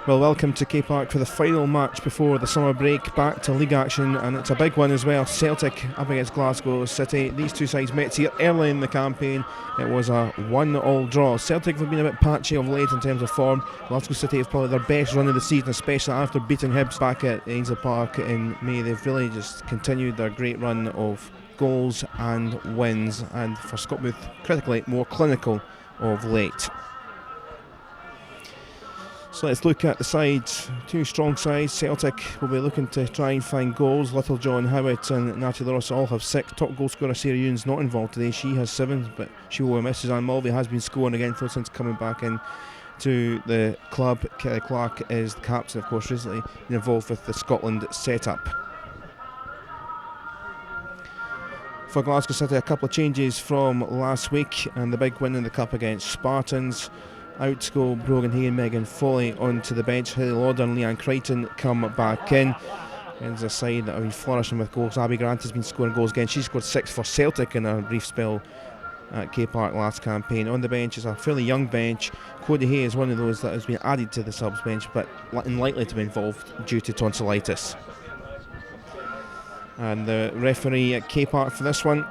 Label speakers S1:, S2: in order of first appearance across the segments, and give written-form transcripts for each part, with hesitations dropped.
S1: Well, welcome to K Park for the final match before the summer break, back to league action, and it's a big one as well. Celtic up against Glasgow City. These two sides met here early in the campaign. It was a 1-1 draw. Celtic have been a bit patchy of late in terms of form. Glasgow City have probably their best run of the season, especially after beating Hibs back at Ainslie Park in May. They've really just continued their great run of goals and wins, and for Scotland, critically more clinical of late. So let's look at the sides. Two strong sides. Celtic will be looking to try and find goals. Littlejohn, Howitt and Natalie Ross all have 6. Top goal scorer Sarah Ewan's not involved today. She has 7, but she will miss. Suzanne Mulvey has been scoring again since coming back in to the club. Kelly Clark is the captain, of course, recently been involved with the Scotland setup. For Glasgow City, a couple of changes from last week and the big win in the Cup against Spartans. Out go Brogan Hay and Megan Foley onto the bench. Hayley Lauder and Leanne Crichton come back in. It's a side that have been flourishing with goals. Abby Grant has been scoring goals again. She scored 6 for Celtic in a brief spell at K Park last campaign. On the bench is a fairly young bench. Cody Hay is one of those that has been added to the subs bench, but unlikely to be involved due to tonsillitis. And the referee at K Park for this one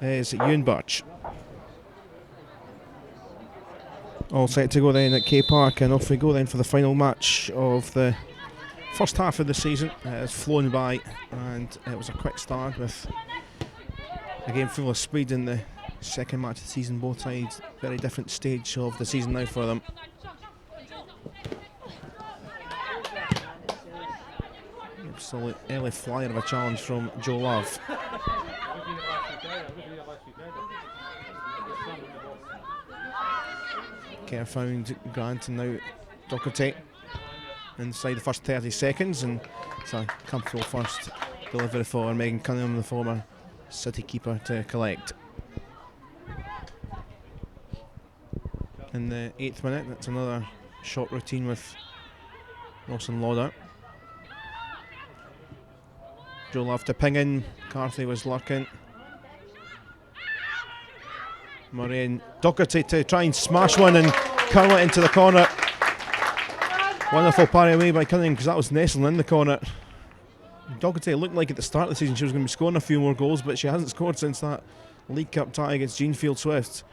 S1: is Ewan Birch. All set to go then at K Park, and off we go then for the final match of the first half of the season. It's flown by, and it was a quick start with a game full of speed in the second match of the season. Both sides, very different stage of the season now for them. Absolute early flyer of a challenge from Joe Love. Kerr found Grant and now Doherty inside the first 30 seconds, and it's a comfortable first delivery for Megan Cunningham, the former City keeper, to collect. In the 8th minute, that's another shot routine with Ross and Lauder. Joe Love to ping in, Carthy was lurking. Murray and Doherty to try and smash one and curl it into the corner. Wonderful parry away by Cunningham, because that was nestling in the corner. Doherty looked like at the start of the season she was going to be scoring a few more goals, but she hasn't scored since that League Cup tie against Jeanfield Swifts.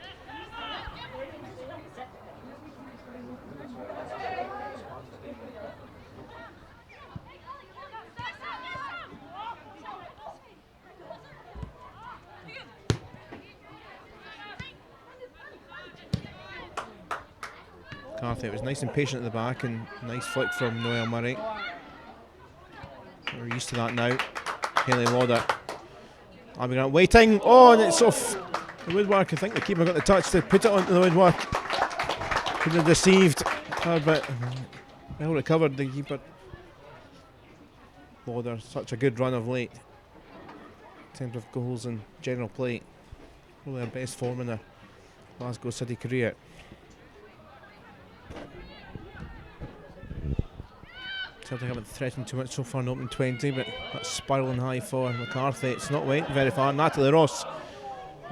S1: Carthy, it was nice and patient at the back, and nice flick from Noelle Murray. We're used to that now. Hayley Lauder. Abby Grant waiting. Oh, and it's off the woodwork. I think the keeper got the touch to put it onto the woodwork. Could have deceived her, but well recovered, the keeper. Lauder, such a good run of late in terms of goals and general play. Probably her best form in her Glasgow City career. Celtic haven't threatened too much so far in opening 20, but that's spiralling high for McCarthy. It's not went very far. Natalie Ross,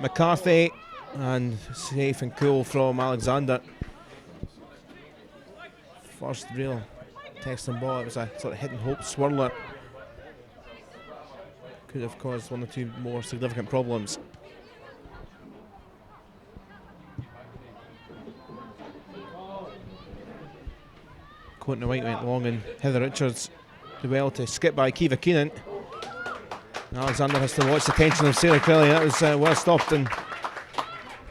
S1: McCarthy, and safe and cool from Alexander. First real test and ball. It was a sort of hidden hope swirler. Could have caused one or two more significant problems. Courtney White went long, and Heather Richards did well to skip by Kiva Keenan. Alexander has to watch the tension of Sarah Crilley. That was well stopped, and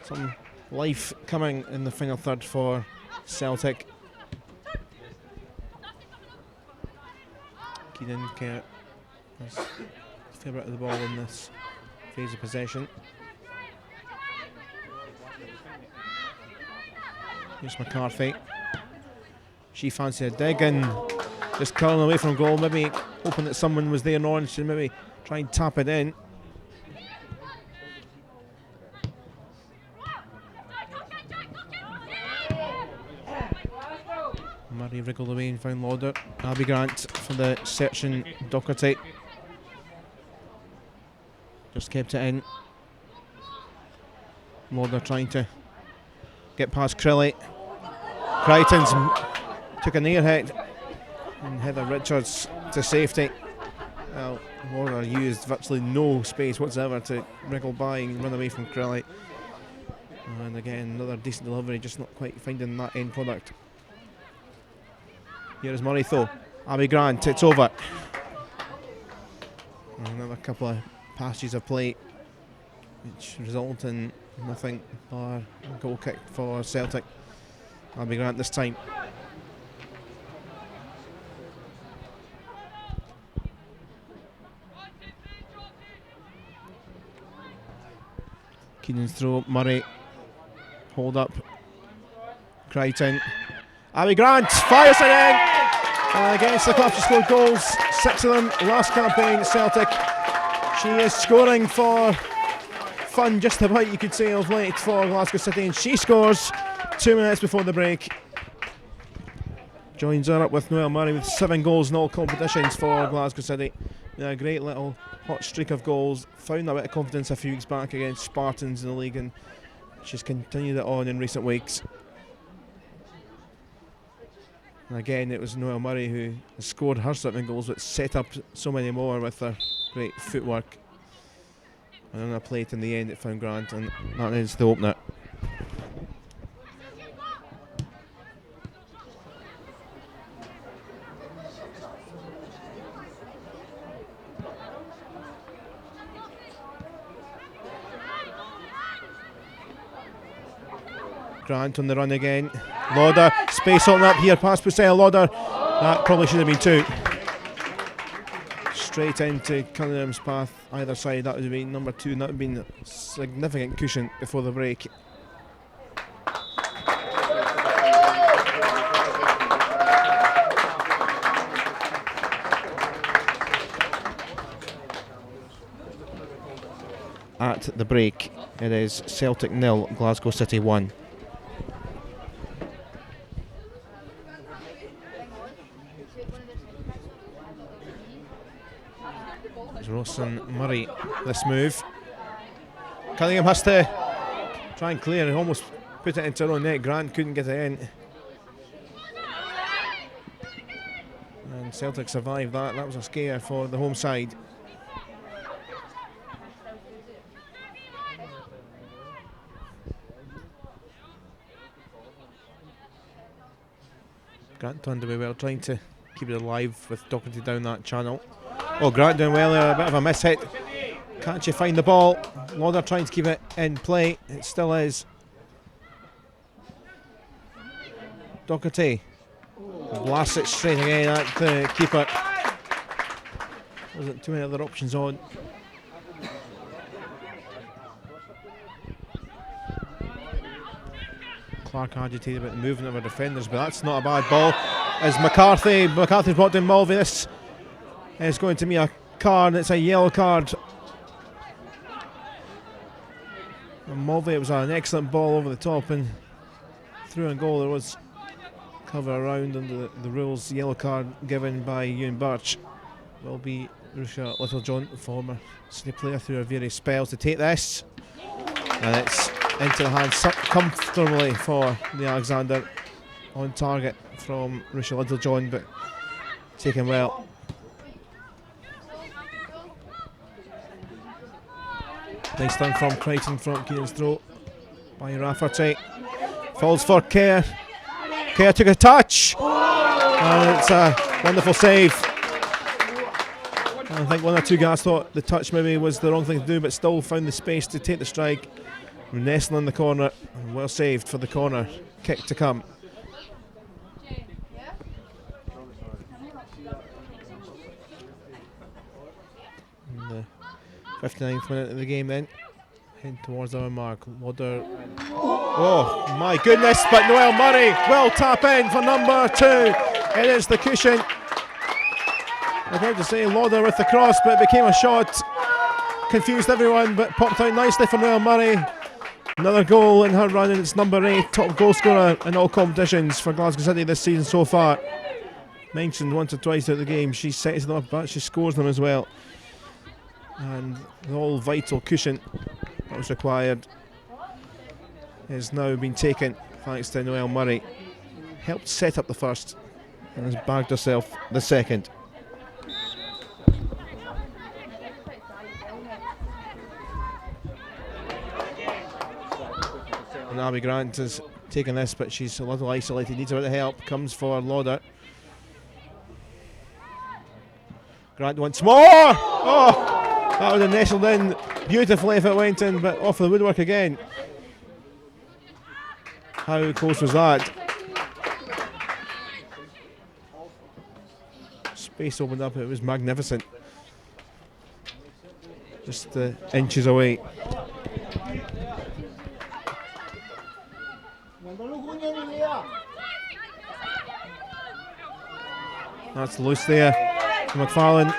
S1: some life coming in the final third for Celtic. Keenan Kerr has a fair bit of the ball in this phase of possession. Here's McCarthy. She fancied a dig and just curling away from goal, maybe hoping that someone was there in orange to maybe try and tap it in. Murray wriggled away and found Lauder. Abby Grant for the searching Doherty. Just kept it in. Lauder trying to get past Crilley. Crichton's took a near hit, and Heather Richards to safety. Well, Warner used virtually no space whatsoever to wriggle by and run away from Crowley. And again, another decent delivery, just not quite finding that end product. Here is Murray though. Abby Grant, it's over. And another couple of passes of play, which result in nothing but a goal kick for Celtic. Abby Grant this time. Keenan's throw, Murray, hold up, Crichton, Abby Grant fires it in, and against the club she scored goals, 6 of them last campaign at Celtic. She is scoring for fun just about, you could say, of late for Glasgow City, and she scores 2 minutes before the break. Joins her up with Noelle Murray with 7 goals in all competitions for Glasgow City. A great little hot streak of goals. Found a bit of confidence a few weeks back against Spartans in the league, and she's continued it on in recent weeks. And again, it was Noelle Murray who scored her 7 goals, but set up so many more with her great footwork. And on a plate in the end, it found Grant, and that is the opener. Grant on the run again. Lauder, space open up here past Pusell. Lauder, that probably should have been 2. Straight into Cunningham's path either side. That would have been number 2, and that would have been a significant cushion before the break. At the break, it is Celtic 0, Glasgow City 1. Ross and Murray, this move. Cunningham has to try and clear and almost put it into her own net. Grant couldn't get it in. And Celtic survived that. That was a scare for the home side. Grant turned away well, trying to keep it alive with Doherty down that channel. Oh, Grant doing well there, a bit of a miss hit. Can't she find the ball? Lauder trying to keep it in play. It still is. Doherty blasts it straight again at the keeper. Wasn't too many other options on. Clark agitated about the movement of our defenders, but that's not a bad ball. As McCarthy's brought down Mulvey. This is going to be a card. It's a yellow card. And Mulvey, it was an excellent ball over the top and through and goal. There was cover around under the rules. Yellow card given by Ewan Birch. Will be Rusha Littlejohn, former City player through her various spells, to take this. And it's into the hands comfortably for the Alexander. On target from Rusha Littlejohn, but taken well. Nice turn from Crichton from Keenan's throat by Rafferty. Falls for Kerr. Kerr took a touch, and it's a wonderful save. I think one or two guys thought the touch maybe was the wrong thing to do, but still found the space to take the strike. Nestling in the corner, and well saved for the corner kick to come. In the 59th minute of the game then, heading towards our mark. Lauder, oh my goodness, but Noelle Murray will tap in for number 2. It is the cushion. I tried to say Lauder with the cross, but it became a shot. Confused everyone, but popped out nicely for Noelle Murray. Another goal in her run, and it's number 8, top goal scorer in all competitions for Glasgow City this season so far. Mentioned once or twice throughout the game, she sets them up, but she scores them as well. And the all vital cushion that was required has now been taken thanks to Noelle Murray. Helped set up the first. and has bagged herself the second. And Abby Grant has taken this, but she's a little isolated, needs a bit of help, comes for Lauder. Grant once more! Oh, that would have nestled in beautifully if it went in, but off the woodwork again. How close was that? Space opened up, it was magnificent. Just inches away. That's loose there. McFarlane.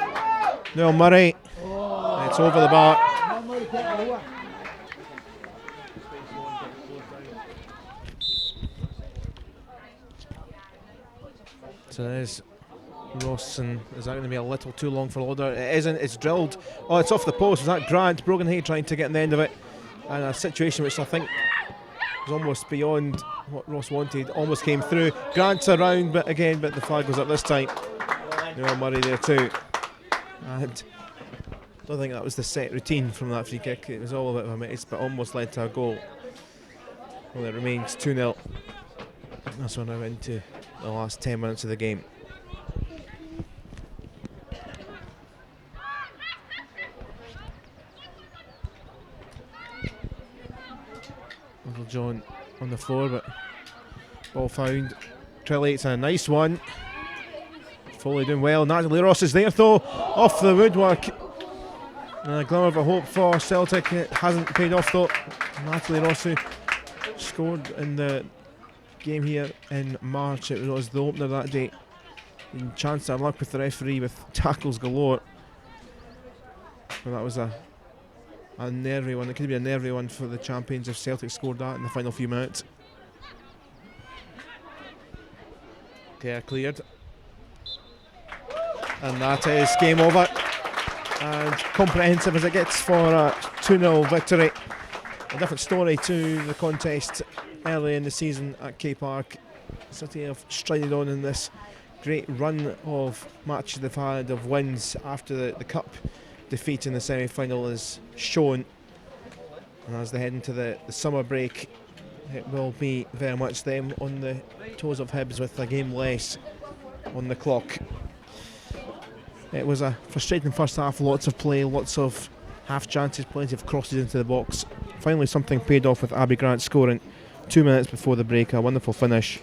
S1: Noel Murray. It's over the bar. So there's Ross, and is that going to be a little too long for Lauder? It isn't, it's drilled. Oh, it's off the post. Was that Grant? Brogan Hay trying to get in the end of it. And a situation which I think was almost beyond what Ross wanted. Almost came through. Grant's around, but the flag was up this time. Noel Murray there too. And I don't think that was the set routine from that free kick. It was all a bit of a mess, but almost led to a goal. Well, it remains 2-0. That's when I went into the last 10 minutes of the game. Little John on the floor, but ball found. Trilly, it's a nice one. Foley doing well. Natalie Ross is there though, off the woodwork. And a glimmer of a hope for Celtic. It hasn't paid off though. Natalie Ross, who scored in the game here in March, it was the opener that day. And chance to luck with the referee with tackles galore. But that was a nervy one. It could be a nervy one for the champions if Celtic scored that in the final few minutes. Okay, cleared. And that is game over. And comprehensive as it gets for a 2-0 victory. A different story to the contest early in the season at K Park. City have strided on in this great run of matches they've had, of wins after the cup defeat in the semi-final is shown. And as they head into the summer break, it will be very much them on the toes of Hibs with a game less on the clock. It was a frustrating first half, lots of play, lots of half chances, plenty of crosses into the box. Finally something paid off with Abby Grant scoring 2 minutes before the break, a wonderful finish.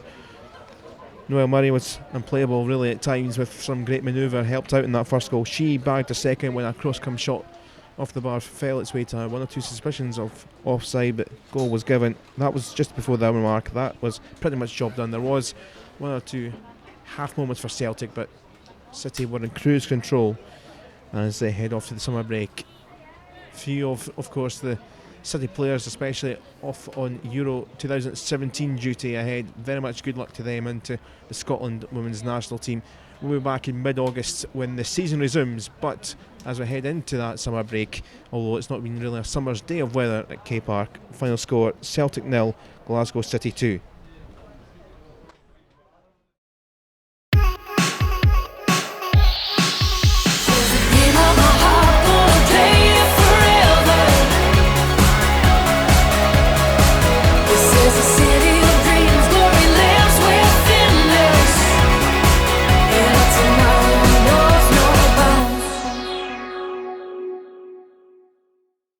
S1: Noel Murray was unplayable really at times, with some great manoeuvre, helped out in that first goal. She bagged a second when a cross-come shot off the bar fell its way to her. One or two suspicions of offside, but goal was given. That was just before the hour mark. That was pretty much job done. There was one or two half moments for Celtic, but City were in cruise control as they head off to the summer break. Few of course the City players especially off on Euro 2017 duty ahead. Very much good luck to them and to the Scotland women's national team. We'll be back in mid-August when the season resumes, but as we head into that summer break, although it's not been really a summer's day of weather at K Park, final score Celtic 0, Glasgow City 2.